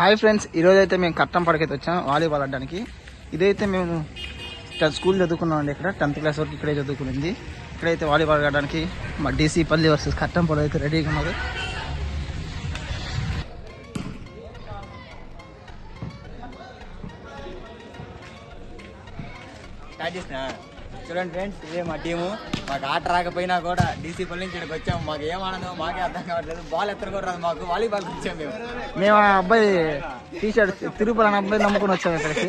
Hi friends, ఈరోజైతే మేము కట్టంపాడికైతే వచ్చాం వాలీబాల్ ఆడడానికి. ఇదైతే మేము స్కూల్ చదువుకున్నాం అండి. ఇక్కడ 10th క్లాస్ వరకు ఇక్కడే చదువుకునింది. ఇక్కడైతే వాలీబాల్ ఆడడానికి మా డీసీ పల్లి వర్సెస్ కట్టంపాడు అయితే రెడీగా ఉన్నారు. చూడండి ఫ్రెండ్స్, ఇదే మా టీము. మాకు ఆట రాకపోయినా కూడా డీసీ పల్లి నుంచి ఇక్కడికి వచ్చాము. మాకు ఏం ఆనందం మాకే అర్థం కావట్లేదు. బాల్ ఎత్తర కూడా రాదు మాకు. వాలీబాల్ వచ్చాము మేము ఆ అబ్బాయి టీషర్ట్ తిరుపతి అనే అబ్బాయి నమ్ముకుని వచ్చాము ఇక్కడికి.